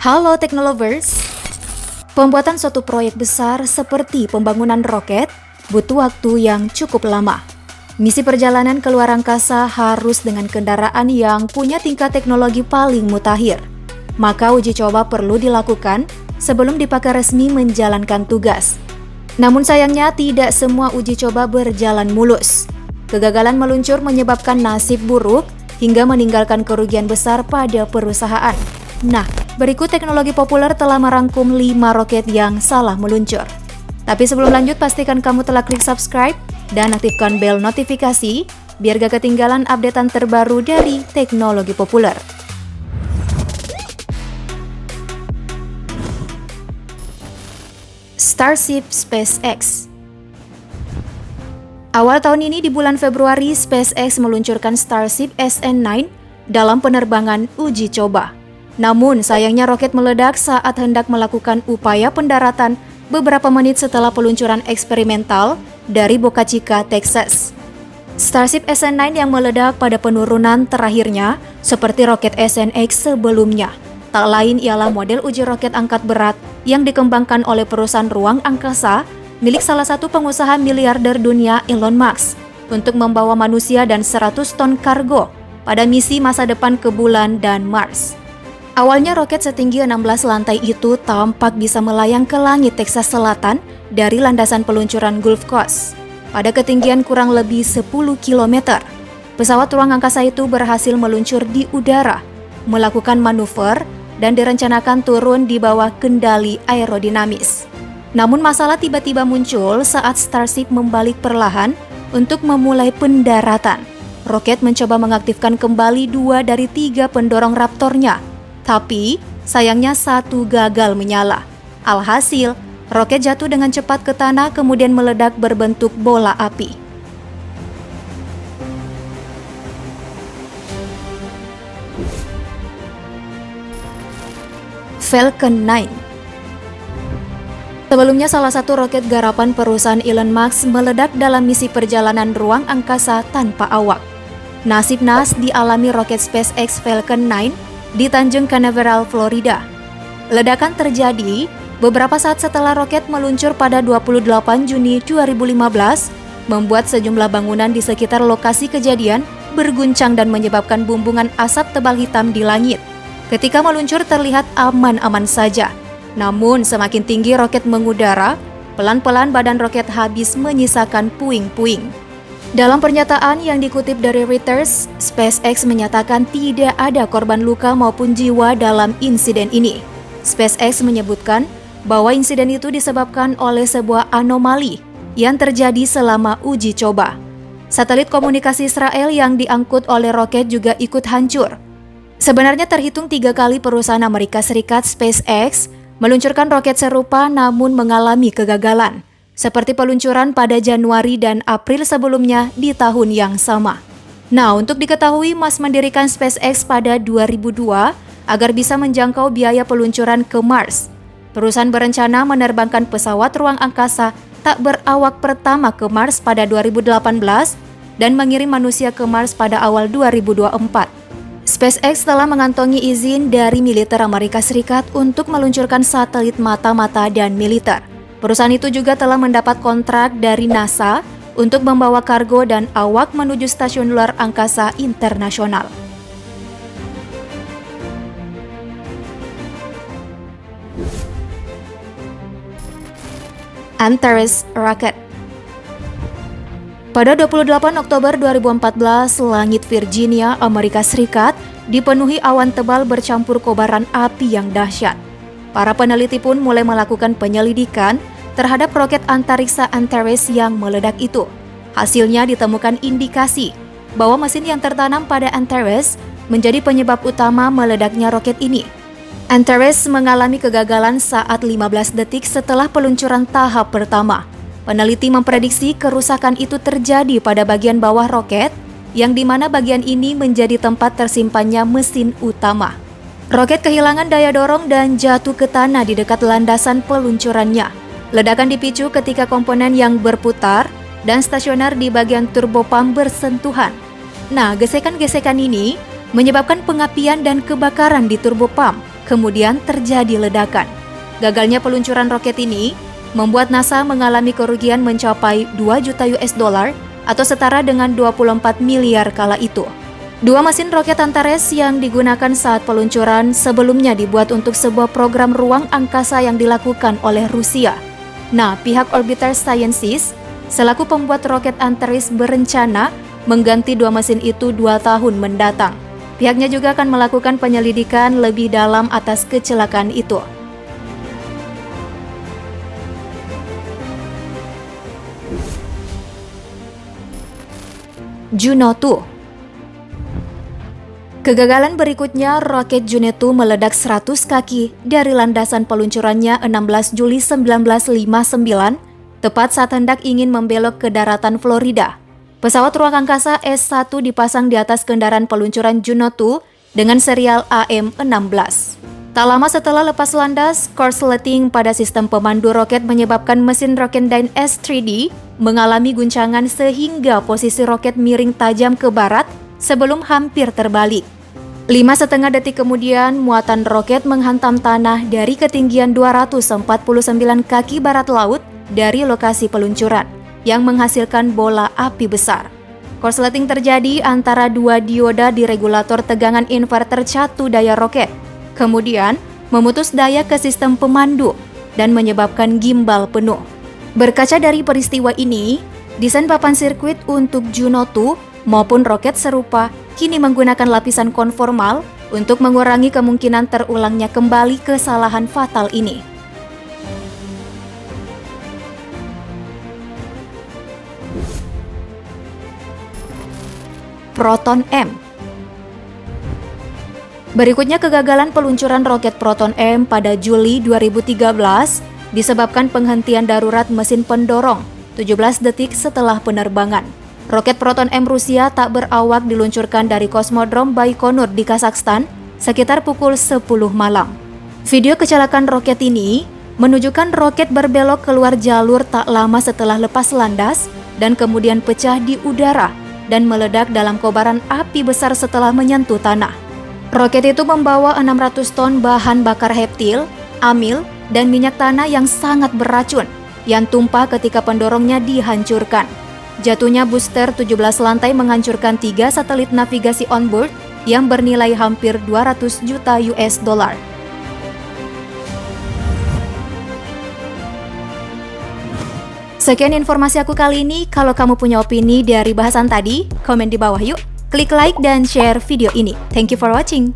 Halo Teknolovers, pembuatan suatu proyek besar seperti pembangunan roket butuh waktu yang cukup lama. Misi perjalanan ke luar angkasa harus dengan kendaraan yang punya tingkat teknologi paling mutakhir. Maka uji coba perlu dilakukan sebelum dipakai resmi menjalankan tugas. Namun sayangnya tidak semua uji coba berjalan mulus. Kegagalan meluncur menyebabkan nasib buruk hingga meninggalkan kerugian besar pada perusahaan. Nah, berikut teknologi populer telah merangkum 5 roket yang salah meluncur. Tapi sebelum lanjut, pastikan kamu telah klik subscribe dan aktifkan bel notifikasi biar gak ketinggalan updatean terbaru dari teknologi populer. Starship SpaceX. Awal tahun ini di bulan Februari, SpaceX meluncurkan Starship SN9 dalam penerbangan uji coba. Namun sayangnya roket meledak saat hendak melakukan upaya pendaratan beberapa menit setelah peluncuran eksperimental dari Boca Chica, Texas. Starship SN9 yang meledak pada penurunan terakhirnya seperti roket SNX sebelumnya. Tak lain ialah model uji roket angkat berat yang dikembangkan oleh perusahaan ruang angkasa milik salah satu pengusaha miliarder dunia Elon Musk untuk membawa manusia dan 100 ton kargo pada misi masa depan ke bulan dan Mars. Awalnya roket setinggi 16 lantai itu tampak bisa melayang ke langit Texas Selatan dari landasan peluncuran Gulf Coast. Pada ketinggian kurang lebih 10 km, pesawat ruang angkasa itu berhasil meluncur di udara, melakukan manuver, dan direncanakan turun di bawah kendali aerodinamis. Namun masalah tiba-tiba muncul saat Starship membalik perlahan untuk memulai pendaratan. Roket mencoba mengaktifkan kembali 2 dari 3 pendorong Raptornya, tapi sayangnya satu gagal menyala. Alhasil, roket jatuh dengan cepat ke tanah kemudian meledak berbentuk bola api. Falcon 9. Sebelumnya salah satu roket garapan perusahaan Elon Musk meledak dalam misi perjalanan ruang angkasa tanpa awak. Nasib naas dialami roket SpaceX Falcon 9 di Tanjung Canaveral, Florida. Ledakan terjadi beberapa saat setelah roket meluncur pada 28 Juni 2015, membuat sejumlah bangunan di sekitar lokasi kejadian berguncang dan menyebabkan bumbungan asap tebal hitam di langit. Ketika meluncur terlihat aman-aman saja. Namun semakin tinggi roket mengudara, pelan-pelan badan roket habis menyisakan puing-puing. Dalam pernyataan yang dikutip dari Reuters, SpaceX menyatakan tidak ada korban luka maupun jiwa dalam insiden ini. SpaceX menyebutkan bahwa insiden itu disebabkan oleh sebuah anomali yang terjadi selama uji coba. Satelit komunikasi Israel yang diangkut oleh roket juga ikut hancur. Sebenarnya terhitung 3 kali perusahaan Amerika Serikat SpaceX meluncurkan roket serupa namun mengalami kegagalan, seperti peluncuran pada Januari dan April sebelumnya di tahun yang sama. Nah, untuk diketahui, Musk mendirikan SpaceX pada 2002 agar bisa menjangkau biaya peluncuran ke Mars. Perusahaan berencana menerbangkan pesawat ruang angkasa tak berawak pertama ke Mars pada 2018 dan mengirim manusia ke Mars pada awal 2024. SpaceX telah mengantongi izin dari militer Amerika Serikat untuk meluncurkan satelit mata-mata dan militer. Perusahaan itu juga telah mendapat kontrak dari NASA untuk membawa kargo dan awak menuju stasiun luar angkasa internasional. Antares Rocket. Pada 28 Oktober 2014, langit Virginia, Amerika Serikat dipenuhi awan tebal bercampur kobaran api yang dahsyat. Para peneliti pun mulai melakukan penyelidikan terhadap roket antariksa Antares yang meledak itu. Hasilnya ditemukan indikasi bahwa mesin yang tertanam pada Antares menjadi penyebab utama meledaknya roket ini. Antares mengalami kegagalan saat 15 detik setelah peluncuran tahap pertama. Peneliti memprediksi kerusakan itu terjadi pada bagian bawah roket, yang dimana bagian ini menjadi tempat tersimpannya mesin utama. Roket kehilangan daya dorong dan jatuh ke tanah di dekat landasan peluncurannya. Ledakan dipicu ketika komponen yang berputar dan stasioner di bagian turbopump bersentuhan. Nah, gesekan-gesekan ini menyebabkan pengapian dan kebakaran di turbopump. kemudian terjadi ledakan. Gagalnya peluncuran roket ini membuat NASA mengalami kerugian mencapai 2 juta US dollar atau setara dengan 24 miliar kala itu. Dua mesin roket Antares yang digunakan saat peluncuran sebelumnya dibuat untuk sebuah program ruang angkasa yang dilakukan oleh Rusia. Nah, pihak Orbiter Sciences selaku pembuat roket Antares berencana mengganti dua mesin itu 2 tahun mendatang. Pihaknya juga akan melakukan penyelidikan lebih dalam atas kecelakaan itu. Juno 2. Kegagalan berikutnya, roket Juno 2 meledak 100 kaki dari landasan peluncurannya 16 Juli 1959, tepat saat hendak ingin membelok ke daratan Florida. Pesawat ruang angkasa S-1 dipasang di atas kendaraan peluncuran Juno 2 dengan serial AM-16. Tak lama setelah lepas landas, korsleting pada sistem pemandu roket menyebabkan mesin Rocketdyne S-3D mengalami guncangan sehingga posisi roket miring tajam ke barat sebelum hampir terbalik. 5,5 detik kemudian, muatan roket menghantam tanah dari ketinggian 249 kaki barat laut dari lokasi peluncuran, yang menghasilkan bola api besar. Korsleting terjadi antara dua dioda di regulator tegangan inverter catu daya roket, kemudian memutus daya ke sistem pemandu dan menyebabkan gimbal penuh. Berkaca dari peristiwa ini, desain papan sirkuit untuk Juno 2 maupun roket serupa kini menggunakan lapisan konformal untuk mengurangi kemungkinan terulangnya kembali kesalahan fatal ini. Proton M. Berikutnya kegagalan peluncuran roket Proton M pada Juli 2013 disebabkan penghentian darurat mesin pendorong 17 detik setelah penerbangan. Roket Proton M Rusia tak berawak diluncurkan dari Kosmodrom Baikonur di Kazakhstan sekitar pukul 10 malam. Video kecelakaan roket ini menunjukkan roket berbelok keluar jalur tak lama setelah lepas landas dan kemudian pecah di udara dan meledak dalam kobaran api besar setelah menyentuh tanah. Roket itu membawa 600 ton bahan bakar heptil, amil, dan minyak tanah yang sangat beracun yang tumpah ketika pendorongnya dihancurkan. Jatuhnya booster 17 lantai menghancurkan 3 satelit navigasi onboard yang bernilai hampir 200 juta US dollar. Sekian informasi aku kali ini. Kalau kamu punya opini dari bahasan tadi, komen di bawah yuk. Klik like dan share video ini. Thank you for watching.